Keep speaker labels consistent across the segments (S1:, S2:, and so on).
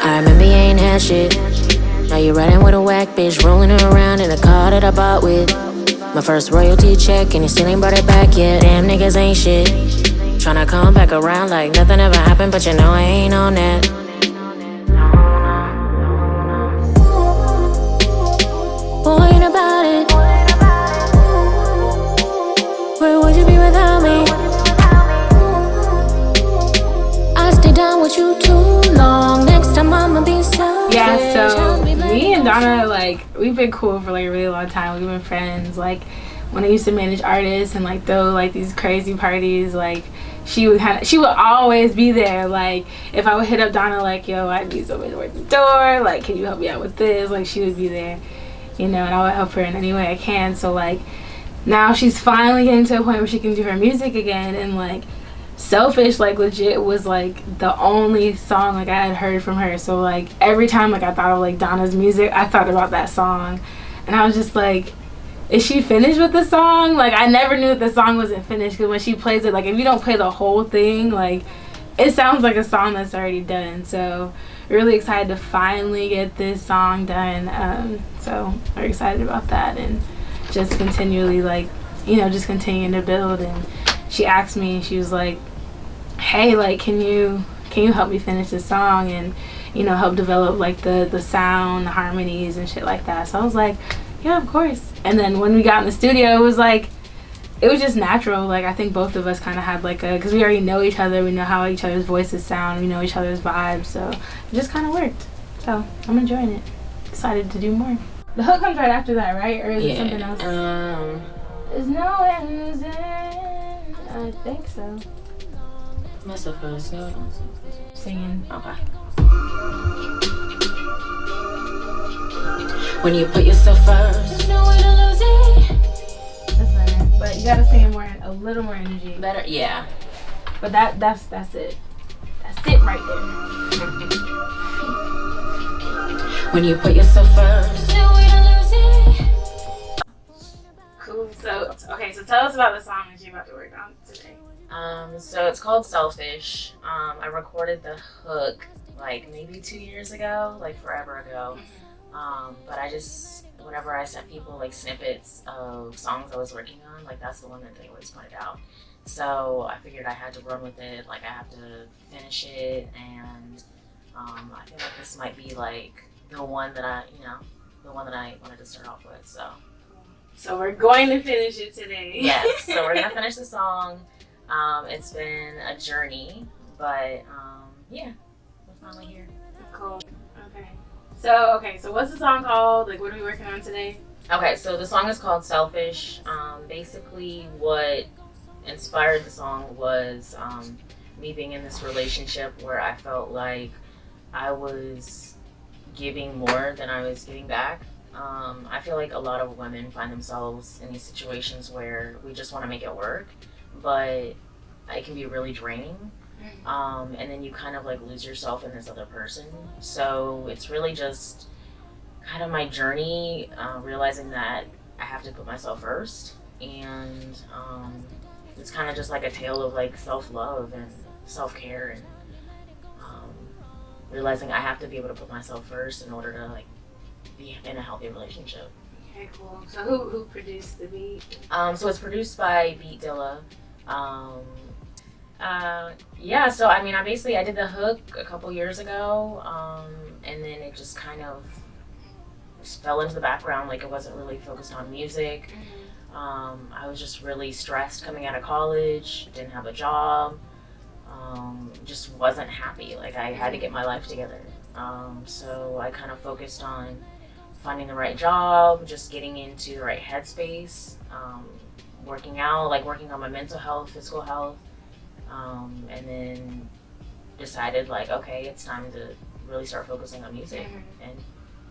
S1: I remember you ain't had shit. Now you riding with a whack bitch, rolling her around in a car that I bought with my first royalty check, and you still ain't brought it back yet. Damn, niggas ain't shit. Tryna come back around like nothing ever happened, but you know I ain't on that. Boy, ain't about it. Where would you be without me? I stay down with you too long. Next time I'ma be selfish.
S2: Yeah, so me and Donna, like, we've been cool for like a really long time. We've been friends. Like, when I used to manage artists and like throw like these crazy parties, like she would always be there. Like, if I would hit up Donna, like, yo, I need somebody to work the door, like, can you help me out with this? Like, she would be there, you know, and I would help her in any way I can. So like now she's finally getting to a point where she can do her music again, and like Selfish, like, legit was like the only song like I had heard from her. So like every time like I thought of like Donna's music, I thought about that song, and I was just like, is she finished with the song? Like, I never knew that the song wasn't finished, because when she plays it, like, if you don't play the whole thing, like, it sounds like a song that's already done. So really excited to finally get this song done. So we're excited about that, and just continually, like, you know, just continuing to build. And she asked me, she was like, hey, like, can you help me finish this song, and, you know, help develop like the sound, the harmonies and shit like that. So I was like, yeah, of course. And then when we got in the studio, it was just natural. Like, I think both of us kind of had like because we already know each other, we know how each other's voices sound, we know each other's vibes, so it just kind of worked. So I'm enjoying it. Excited to do more. The hook comes right after that, right? Or is it something else? There's no ends in. I think so.
S1: What's the first note?
S2: Singing.
S1: Okay. When you put yourself first, there's no way to lose it.
S2: That's better. But you gotta sing it more, a little more energy.
S1: Better, yeah.
S2: But that's it. That's it right there.
S1: When you put yourself first, there's no way to lose it.
S2: Cool. So tell us about the song that you're about to work on today.
S1: So it's called Selfish. I recorded the hook like maybe 2 years ago, like forever ago. But I just, whenever I sent people like snippets of songs I was working on, like that's the one that they always pointed out. So I figured I had to run with it, like I have to finish it, and I feel like this might be like the one that I wanted to start off with.
S2: So we're going to finish it today.
S1: Yes, so we're gonna finish the song. It's been a journey, but yeah, we're finally here.
S2: Cool. Okay. So what's the song called? Like, what are we working on today?
S1: Okay, so the song is called Selfish. Basically what inspired the song was me being in this relationship where I felt like I was giving more than I was giving back. I feel like a lot of women find themselves in these situations where we just want to make it work, but it can be really draining. And then you kind of like lose yourself in this other person. So it's really just kind of my journey, realizing that I have to put myself first. And it's kind of just like a tale of like self-love and self-care, and realizing I have to be able to put myself first in order to like be in a healthy relationship.
S2: Okay, cool. So who produced the beat?
S1: So it's produced by Beat Dilla. Yeah, so I mean, I did the hook a couple years ago, and then it just kind of just fell into the background. Like, it wasn't really focused on music. I was just really stressed coming out of college, didn't have a job, just wasn't happy. Like, I had to get my life together. So I kind of focused on finding the right job, just getting into the right headspace, working out, like working on my mental health, physical health. And then decided like, okay, it's time to really start focusing on music and,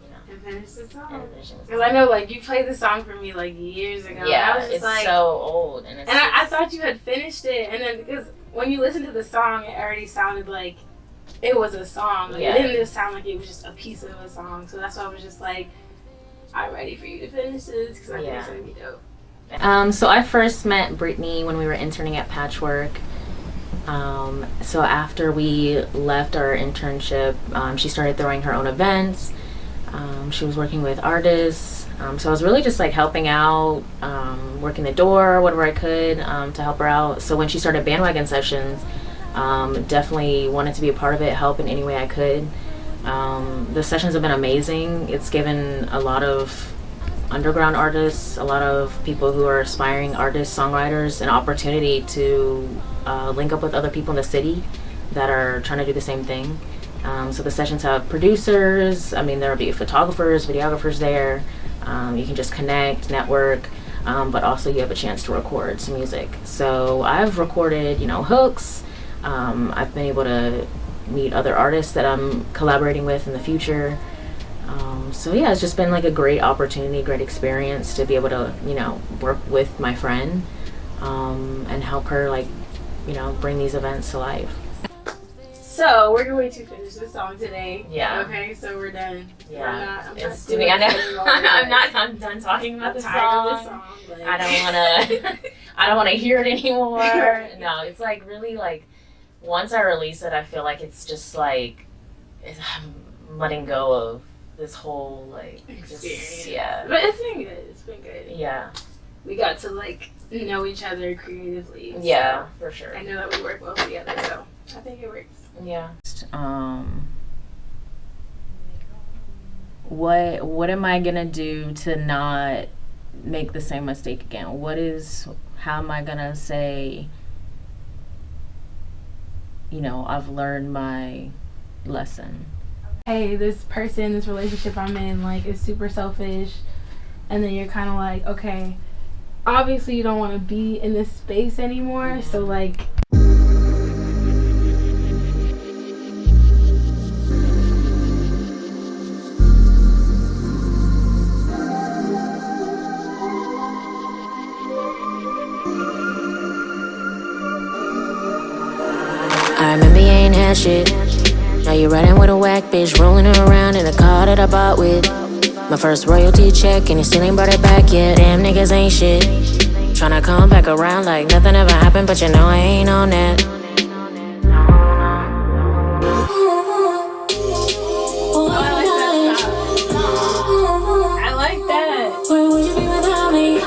S1: you know,
S2: and finish the song.
S1: Because
S2: I know, like, you played the song for me like years ago.
S1: Yeah,
S2: I was just
S1: it's
S2: like,
S1: so old, and
S2: I thought you had finished it, and then because when you listen to the song, it already sounded like it was a song. Like,
S1: yeah.
S2: It didn't just sound like it was just a piece of a song. So that's why I was just like, I'm ready for you to finish this, because I think it's gonna be dope.
S1: So I first met Britni when we were interning at Patchwork. So after we left our internship, she started throwing her own events. She was working with artists. So I was really just like helping out, working the door, whatever I could to help her out. So when she started Bandwagon sessions, definitely wanted to be a part of it, help in any way I could. The sessions have been amazing. It's given a lot of underground artists, a lot of people who are aspiring artists, songwriters, an opportunity to link up with other people in the city that are trying to do the same thing. So the sessions have producers. I mean, there'll be photographers, videographers there. You can just connect, network, but also you have a chance to record some music. So I've recorded, hooks. I've been able to meet other artists that I'm collaborating with in the future. So yeah, it's just been like a great opportunity, great experience to be able to, work with my friend and help her bring these events to life.
S2: So we're going to finish the song today.
S1: Yeah.
S2: Okay, so we're done.
S1: Yeah.
S2: I'm
S1: not done talking about the song. I don't want to hear it anymore. No, it's like really like once I release it, I feel like it's just like I'm letting go of this whole like
S2: experience.
S1: Yeah.
S2: But it's been good. It's been good.
S1: Yeah.
S2: We got to like know each other creatively.
S1: Yeah, for sure.
S2: I know that we work well together, so I think it works.
S1: Yeah. What am I gonna do to not make the same mistake again? How am I gonna say, I've learned my lesson?
S2: Hey, this person, this relationship I'm in, like, is super selfish. And then you're kind of like, okay, obviously you don't want to be in this space anymore. Mm-hmm. So, like,
S3: I remember you ain't had shit. Now you're riding with a whack bitch, rolling her around in a car that I bought with my first royalty check, and you still ain't brought it back yet. Damn, niggas ain't shit. Tryna come back around like nothing ever happened, but I ain't on that.
S2: I like that.
S3: Where would you be without me?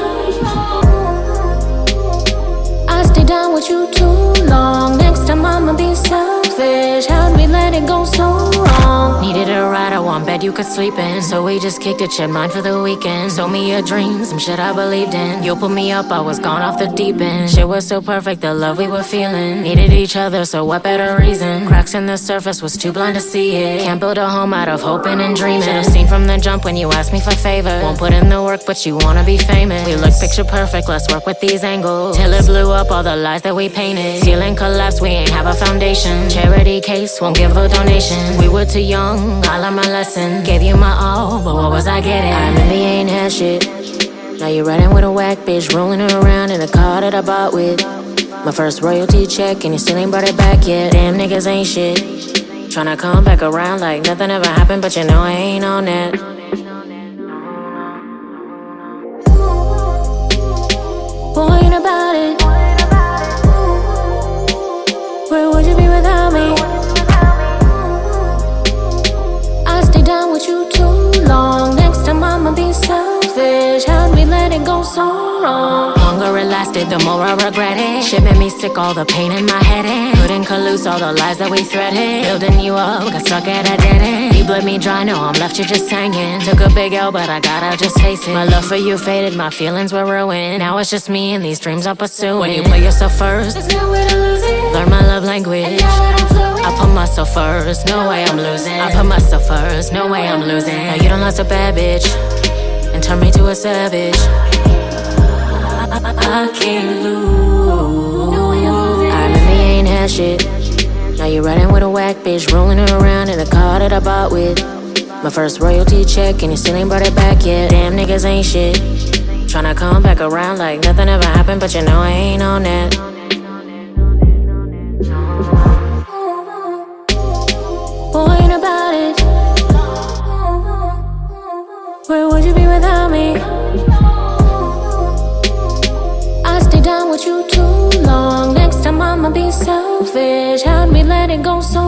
S3: I stayed down with you too long. Next time I'ma be selfish. How'd we let it go so wrong? Needed a ride, I want bed you could sleep in. So we just kicked it, shit mine for the weekend. Told me your dreams, some shit I believed in. You put me up, I was gone off the deep end. Shit was so perfect, the love we were feeling. Needed each other, so what better reason? Cracks in the surface, was too blind to see it. Can't build a home out of hoping and dreaming. Should've seen from the jump when you asked me for favors. Won't put in the work, but you wanna be famous. We look picture perfect, let's work with these angles. Till it blew up, all the lies that we painted. Ceiling collapsed, we ain't have a foundation. Charity case, won't give a donation. We were too young, I learned my lesson. Gave you my all, but what was I getting? I remember you ain't had shit. Now you're riding with a whack bitch, rolling her around in a car that I bought with my first royalty check, and you still ain't brought it back yet. Damn, niggas ain't shit. Tryna come back around like nothing ever happened, but I ain't on that. Boy, ain't about it. Where would you be without me? I stayed down with you too long. Next time I'ma be selfish. How'd we let it go so wrong? Longer it lasted, the more I regret it. Shit made me sick, all the pain in my head. Couldn't collude all the lies that we threaded. Building you up, got stuck at I didn't. You bled me dry, no, I'm left you just hanging. Took a big L, but I gotta just face it. My love for you faded, my feelings were ruined. Now it's just me and these dreams I'm pursuing. When you put yourself first, there's no way to lose it. Learn my love language. I put myself first, no way I'm losing. I put myself first, no way I'm losing. Now you done lost a bad bitch and turned me to a savage. I can't lose. I remember you ain't had shit. Now you're riding with a whack bitch, rolling her around in a car that I bought with my first royalty check, and you still ain't brought it back yet. Damn, niggas ain't shit. Tryna come back around like nothing ever happened, but I ain't on that. Boy, ain't about it. Where would you be without me? I stayed down with you too long. Next time I'ma be selfish. let it go so